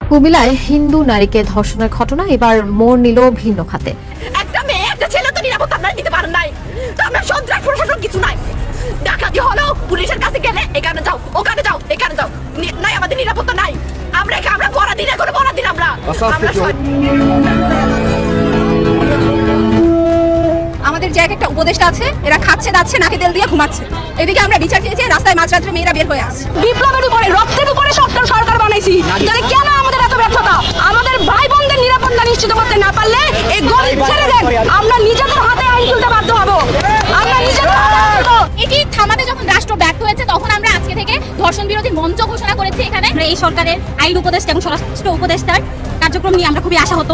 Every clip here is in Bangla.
কুমিল্লায় হিন্দু নারীকে ধর্ষণের ঘটনা এবার মোড় নিল ভিন্ন খাতে। একটা মেয়ে একটা ছেলে তো নিরাপত্তা আপনারা দিতে পারেন নাই, তো আমরা সন্ত্রাস প্রশাসন কিছু নাই। ডাকাতি হলো পুলিশের কাছে গেলে এখানে যাও ওখানে যাও এখানে যাও, নাই আমাদের নিরাপত্তা নাই। আমরা বরাদি না করে বরাদি আমরা আমাদের যে একটা উপদেষ্টা আছে, এরা খাচ্ছে দাচ্ছে নাকে তেল দিয়ে ঘুমাচ্ছে। এদিকে আমরা বিচার চেয়েছি, রাস্তায় মাঝরাত্রে মেয়েরা বের হয়ে আসছে। বিপ্লবের উপরে রক্তের উপরে সরকার বানাইছি, তাহলে কেন আমাদের এত ব্যর্থতা? আমাদের ভাই বোনদের নিরাপত্তা নিশ্চিত করতে না পারলে এই গরিব ছেড়ে দেন, আমরা নিজেদের হাতে আইন তুলতে বাধ্য হব। আমরা নিজেদের হাতে এটি থামাতে যখন রাষ্ট্র ব্যর্থ হয়েছে, তখন আমরা আজকে থেকে ধর্ষণ বিরোধী মঞ্চ ঘোষণা করেছি। এখানে এই সরকারের আইন উপদেষ্টা এবং স্বরাষ্ট্র উপদেষ্টার কার্যক্রম নিয়ে আমরা খুবই আশাহত।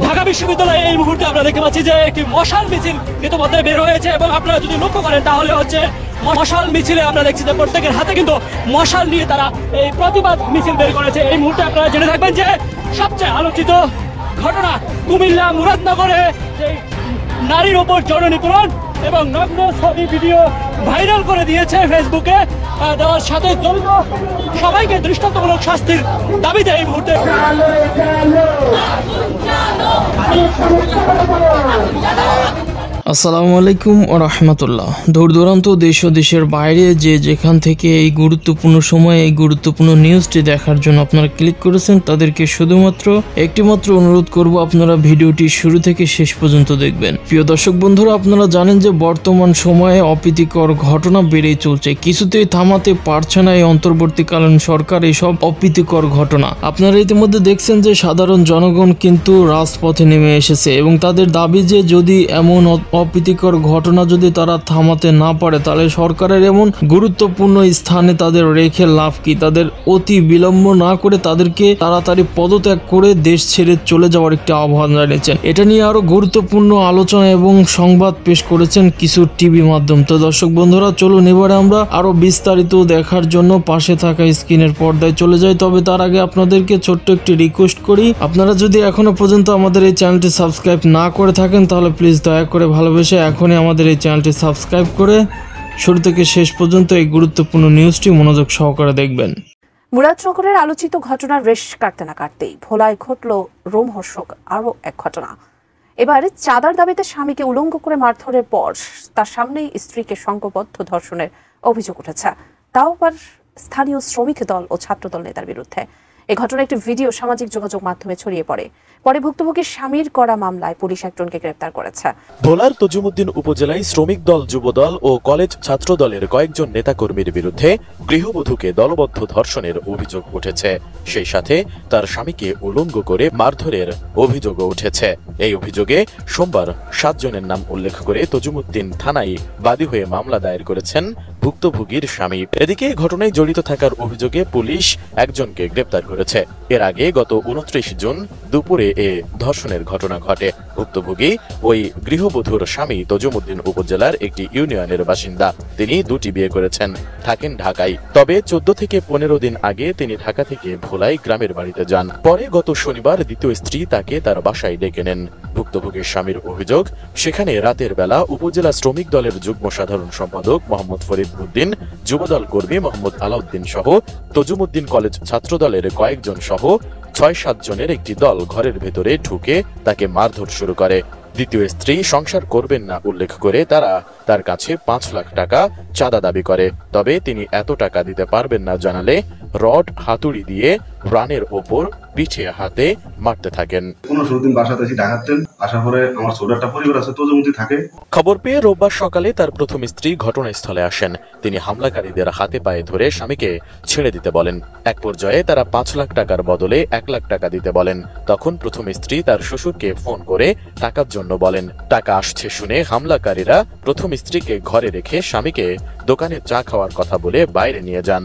ঢাকা বিশ্ববিদ্যালয়ে এই মুহূর্তে আমরা দেখতে পাচ্ছি যে একটি মশাল মিছিল ইতিমধ্যে বের হয়েছে, এবং আপনারা যদি লক্ষ্য করেন তাহলে হচ্ছে মশাল মিছিলে আমরা দেখছি যে প্রত্যেকের হাতে কিন্তু মশাল নিয়ে তারা এই প্রতিবাদ মিছিল বের করেছে। এই মুহূর্তে আপনারা জেনে থাকবেন যে সবচেয়ে আলোচিত ঘটনা কুমিল্লা মুরাদনগরে যে নারীর ওপর যৌন নিপীড়ন এবং নগ্ন ছবি ভিডিও ভাইরাল করে দিয়েছে ফেসবুকে, দেওয়ার সাথে জড়িত সবাইকে দৃষ্টান্তমূলক শাস্তির দাবিতে এই মুহূর্তে আসসালামু আলাইকুম ওয়া রাহমাতুল্লাহ। দূর দূরান্ত দেশ ও দেশের বাইরে যে যেখান থেকে এই গুরুত্বপূর্ণ সময়ে এই গুরুত্বপূর্ণ নিউজটি দেখার জন্য আপনারা ক্লিক করেছেন, তাদেরকে শুধুমাত্র একটিমাত্র অনুরোধ করব, আপনারা ভিডিওটি শুরু থেকে শেষ পর্যন্ত দেখবেন। প্রিয় দর্শক বন্ধুরা, আপনারা জানেন যে বর্তমান সময়ে অপ্রীতিকর ঘটনা বেড়েই চলছে, কিছুতেই থামাতে পারছে না এই অন্তর্বর্তীকালীন সরকার এইসব অপ্রীতিকর ঘটনা। আপনারা ইতিমধ্যে দেখছেন যে সাধারণ জনগণ কিন্তু রাজপথে নেমে এসেছে এবং তাদের দাবি যে যদি এমন অপ্রীতিকর ঘটনা যদি তারা থামাতে না পারে, তাহলে সরকারের এমন গুরুত্বপূর্ণ স্থানে তাদের রেখে লাভ কি? তাদের অতি বিলম্ব না করে তাদেরকে তাড়াতাড়ি পদত্যাগ করে দেশ ছেড়ে চলে যাওয়ার একটি আহ্বান জানিয়েছেন। এটা নিয়ে আরো গুরুত্বপূর্ণ আলোচনা এবং সংবাদ পেশ করেছেন কিছু টিভি মাধ্যম। তো দর্শক বন্ধুরা, চলুন এবারে আমরা আরো বিস্তারিত দেখার জন্য পাশে থাকা স্ক্রিনের পর্দায় চলে যাই। তবে তার আগে আপনাদেরকে ছোট্ট একটি রিকোয়েস্ট করি, আপনারা যদি এখনো পর্যন্ত আমাদের এই চ্যানেলটি সাবস্ক্রাইব না করে থাকেন, তাহলে প্লিজ দয়া করে ভালোবেসে এখনই আমাদের এই চ্যানেলটি সাবস্ক্রাইব করে শুরু থেকে শেষ পর্যন্ত এই গুরুত্বপূর্ণ নিউজটি মনোযোগ সহকারে দেখবেন। মুরাদনগরের আলোচিত ঘটনার রেশ কাটতে না কাটতেই ভোলায় ঘটল রোমহর্ষক আরও এক ঘটনা। এবার চাঁদার দাবিতে স্বামীকে উলঙ্গ করে মারধরের পর তার সামনেই স্ত্রীকে সংঘবদ্ধ ধর্ষণের অভিযোগ উঠেছে, তাও আবার স্থানীয় শ্রমিক দল ও ছাত্রদল নেতার বিরুদ্ধে। এই ঘটনার একটি ভিডিও সামাজিক যোগাযোগ মাধ্যমে ছড়িয়ে পড়ে। পরে ভুক্তভোগীর স্বামীর করা মামলায় পুলিশ একজনকে গ্রেপ্তার করেছে। ভোলার তজুমুদ্দিন উপজেলায় শ্রমিক দল, যুবদল ও কলেজ ছাত্র দলের কয়েকজন নেতাকর্মীর বিরুদ্ধে গৃহবধূকে দলবদ্ধ ধর্ষণের অভিযোগ উঠেছে, সেই সাথে তার স্বামীকে উলঙ্গ করে মারধরের অভিযোগও উঠেছে। এই অভিযোগে সোমবার 7 জনের নাম উল্লেখ করে তজুমুদ্দিন থানায় বাদী হয়ে মামলা দায়ের করেছেন ভুক্তভোগীর স্বামী। এদিকে ঘটনায় জড়িত থাকার অভিযোগে পুলিশ একজনকে গ্রেপ্তার করেছে। এর আগে গত 29 জুন দুপুরে এ ধর্ষণের ঘটনা ঘটে। ভুক্তভোগী ওই গৃহবধূর স্বামী তজুমুদ্দিন উপজেলার একটি ইউনিয়নের বাসিন্দা। তিনি 2টি বিয়ে করেছেন, থাকেন ঢাকায়। তবে 14 থেকে 15 দিন আগে তিনি ঢাকা থেকে ভোলায় গ্রামের বাড়িতে যান। পরে গত শনিবার দ্বিতীয় স্ত্রী তাকে তার বাসায় ডেকে নেন। ভুক্তভোগীর স্বামীর অভিযোগ, সেখানে রাতের বেলা উপজেলা শ্রমিক দলের যুগ্ম সাধারণ সম্পাদক মোহাম্মদ ফরিদ উদ্দিন, যুবদল কর্মী মোহাম্মদ আলাউদ্দিন সহ তজুমুদ্দিন কলেজ ছাত্র দলের কয়েকজন সহ 6-7 জনের একটি দল ঘরের ভেতরে ঢুকে তাকে মারধর শুরু করে। দ্বিতীয় স্ত্রী সংসার করবেন না উল্লেখ করে তারা তার কাছে 5 লাখ টাকা চাঁদা দাবি করে। তবে তিনি এত টাকা দিতে পারবেন না জানালে রড হাতুড়ি দিয়ে রানের ওপর পিঠে হাতে মারতে থাকেন। 15 দিন বাসাতে এসে ঢাকাতেন, আসার পরে আমার ছোট একটা পরিবার আছে তজুমুদ্দিন থাকে। খবর পেয়ে রোববার সকালে তার প্রথম স্ত্রী ঘটনাস্থলে আসেন। তিনি হামলাকারীদের হাতে পায়ে ধরে স্বামীকে ছেড়ে দিতে বলেন। এক পর্যায়ে তারা 5 লাখ টাকার বদলে 1 লাখ টাকা দিতে বলেন। তখন প্রথম স্ত্রী তার শ্বশুরকে ফোন করে টাকার জন্য বলেন। টাকা আসছে শুনে হামলাকারীরা প্রথম স্ত্রীকে ঘরে রেখে স্বামীকে দোকানে চা খাওয়ার কথা বলে বাইরে নিয়ে যান।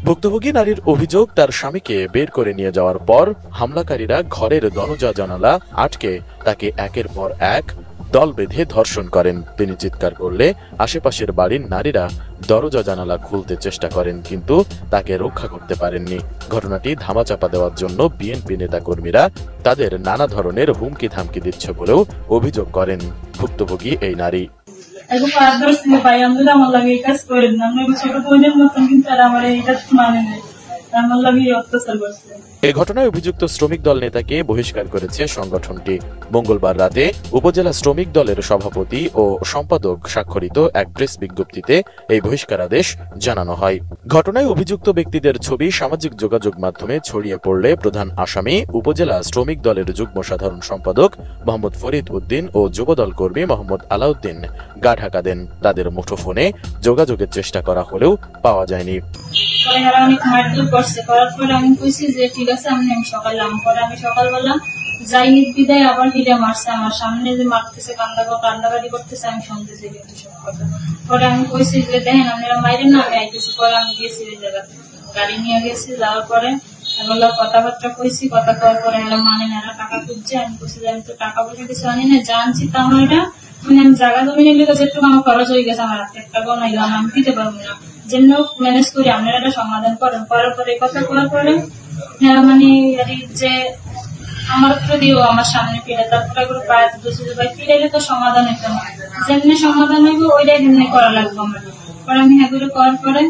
ভুক্তভোগী নারীর অভিযোগ, তার স্বামীকে বের করে নিয়ে যাওয়ার পর হামলাকারীরা ঘরের দরজা জানালা আটকে তাকে একের পর এক দল বেঁধে ধর্ষণ করেন। তিনি চিৎকার করলে আশেপাশের বাড়ির নারীরা দরজা জানালা খুলতে চেষ্টা করেন, কিন্তু তাকে রক্ষা করতে পারেননি। ঘটনাটি ধামাচাপা দেওয়ার জন্য বিএনপি নেতাকর্মীরা তাদের নানা ধরনের হুমকি ধামকি দিচ্ছে বলেও অভিযোগ করেন ভুক্তভোগী এই নারী। এখন আদর্শ ভাই আমরা আমার লাগে এই কাজ করেন না, আমরা ছোট বোনের মতন, কিন্তু আর আমার এটা মানে নেই, আমার লাগে অত্যাচার করছে। এ ঘটনায় অভিযুক্ত শ্রমিক দল নেতাকে বহিষ্কার করেছে সংগঠনটি। মঙ্গলবার রাতে উপজেলা শ্রমিক দলের সভাপতি ও সম্পাদক স্বাক্ষরিত এক প্রেস বিজ্ঞপ্তিতে এই বহিষ্কারাদেশ জানানো হয়। ঘটনায় অভিযুক্ত ব্যক্তিদের ছবি সামাজিক যোগাযোগ মাধ্যমে ছড়িয়ে পড়লে প্রধান আসামি উপজেলা শ্রমিক দলের যুগ্ম সাধারণ সম্পাদক মোহাম্মদ ফরিদ উদ্দিন ও যুবদল কর্মী মোহাম্মদ আলাউদ্দিন গা ঢাকা দেন। তাদের মুঠোফোনে যোগাযোগের চেষ্টা করা হলেও পাওয়া যায়নি। অনেক মারধর করছে, করার পরে আমি কইছি যে ঠিক আছে আমি আমি সকালবেলা যাই বিদায় আবার হিরে মারছে আমার সামনে, যে মারতেছে কান্দাকাটি করতেছে, আমি শুনতেছি সব কথা। পরে আমি কইছি যে দেখেন আপনারা মাইরেন না, আমি আইতেছি। পরে আমি গেছি ওই জায়গাতে, গাড়ি নিয়ে গেছি। যাওয়ার পরে এগুলো কথাবার্তা কইছি, কথা কওয়ার পরে এরা মানে না, এরা টাকা খুঁজছে। আমি কইছি যে আমি তো টাকা পয়সা কিছু আনি না, জানছি তা আমার এটা মানে আমি জায়গা জমি নিলে যেটুকু আমার খরচ হয়ে গেছে, আমার 1 টাকাও নাই, আমি দিতে পারবো না, যেন ম্যানেজ করি আপনারা একটা সমাধান করেন। করার পরে কথা বলার পরে মানে যে আমার যদিও আমার সামনে ফিরে, তারপরে পায়ে ভাই ফিরাইলে তো সমাধান হইতো না, যেমনি সমাধান হইব ওইটাই যেমনি করা লাগবে আমার। পরে আমি এগুলো করার পরে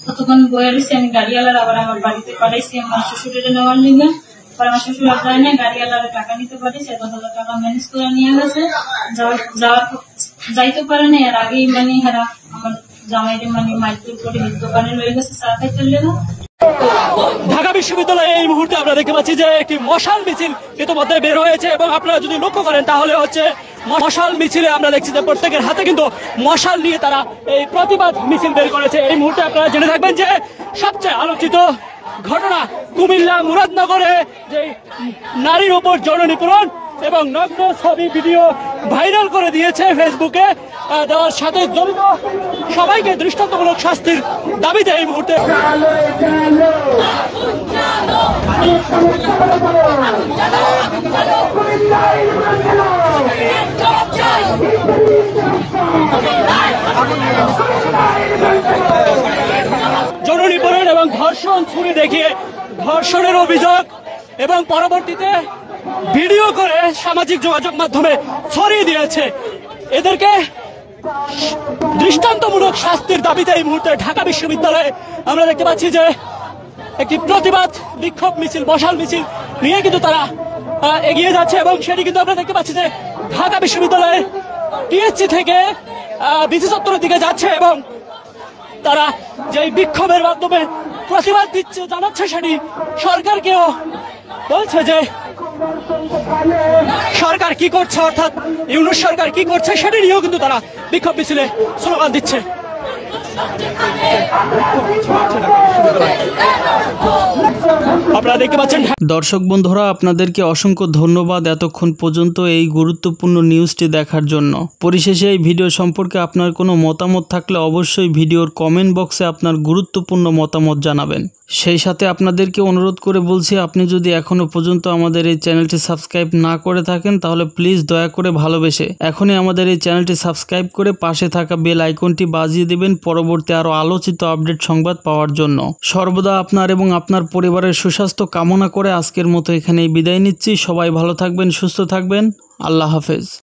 ততক্ষণ বয়ে রয়েছি, আমি গাড়িওয়ালার আবার আমার বাড়িতে পাঠাইছি আমার শ্বশুরের নেওয়ার লিগে। পরে আমার শ্বশুর যায় না, গাড়িওয়ালার টাকা নিতে পারিছে, 10,000 টাকা ম্যানেজ করে নিয়ে গেছে। যাইতে পারে না, এর আগেই মানে হেরা আমার জামাইরে মানে মাইকের করে দোকানে রয়ে গেছে চা খাইতে লেগে। ঢাকা বিশ্ববিদ্যালয়ে এই মুহূর্তে আমরা দেখতে পাচ্ছি যে একটি মশাল মিছিল ইতিমধ্যে বের হয়েছে এবং আপনারা যদি লক্ষ্য করেন তাহলে হচ্ছে মশাল মিছিলে আমরা দেখছি যে প্রত্যেকের হাতে কিন্তু মশাল নিয়ে তারা এই প্রতিবাদ মিছিল বের করেছে। এই মুহূর্তে আপনারা জেনে থাকবেন যে সবচেয়ে আলোচিত ঘটনা কুমিল্লা মুরাদনগরে যে নারীর উপর যৌন নিপীড়ন এবং নগ্ন ছবি ভিডিও ভাইরাল করে দিয়েছে ফেসবুকে, দেওয়ার সাথে জড়িত সবাইকে দৃষ্টান্তমূলক শাস্তির দাবিতে এই মুহূর্তে যৌন নিপীড়ন এবং ধর্ষণ ছুরি দেখিয়ে ধর্ষণের অভিযোগ এবং পরবর্তীতে ভিডিও করে সামাজিক যোগাযোগ মাধ্যমে ছড়িয়ে দিয়েছে। এদেরকে দৃষ্টান্তমূলক শাস্তির দাবিতে এই মুহূর্তে ঢাকা বিশ্ববিদ্যালয়ে আমরা দেখতে পাচ্ছি যে একটি প্রতিবাদ বিক্ষোভ মিছিল, মশাল মিছিল নিয়ে কিন্তু তারা এগিয়ে যাচ্ছে এবং সেটি কিন্তু আমরা দেখতে পাচ্ছি যে ঢাকা বিশ্ববিদ্যালয়ের টিএসসি থেকে বিসি চত্বরের দিকে যাচ্ছে এবং তারা যে বিক্ষোভের মাধ্যমে প্রতিবাদ দিচ্ছে জানাচ্ছে সেটি সরকারকেও বলছে যে সরকার কি করছে, অর্থাৎ ইউনূস সরকার কি করছে সেটি নিয়েও কিন্তু তারা বিক্ষোভ মিছিলে স্লোগান দিচ্ছে। আপনারা দেখতে পাচ্ছেন। দর্শক বন্ধুরা, আপনাদেরকে অসংখ্য ধন্যবাদ এতক্ষণ পর্যন্ত এই গুরুত্বপূর্ণ নিউজটি দেখার জন্য। পরিশেষে এই ভিডিও সম্পর্কে আপনার কোনো মতামত থাকলে অবশ্যই ভিডিওর কমেন্ট বক্সে আপনার গুরুত্বপূর্ণ মতামত জানাবেন। সেই সাথে আপনাদেরকে অনুরোধ করে বলছি, আপনি যদি এখনও পর্যন্ত আমাদের এই চ্যানেলটি সাবস্ক্রাইব না করে থাকেন তাহলে প্লিজ দয়া করে ভালোবেসে এখনই আমাদের এই চ্যানেলটি সাবস্ক্রাইব করে পাশে থাকা বেল আইকনটি বাজিয়ে দেবেন পরবর্তী আরও আলোচিত আপডেট সংবাদ পাওয়ার জন্য। সর্বদা আপনার এবং আপনার পরিবারের সুস্বাস্থ্য কামনা করে আজকের মতো এখানেই বিদায় নিচ্ছি। সবাই ভালো থাকবেন, সুস্থ থাকবেন। আল্লাহ হাফেজ।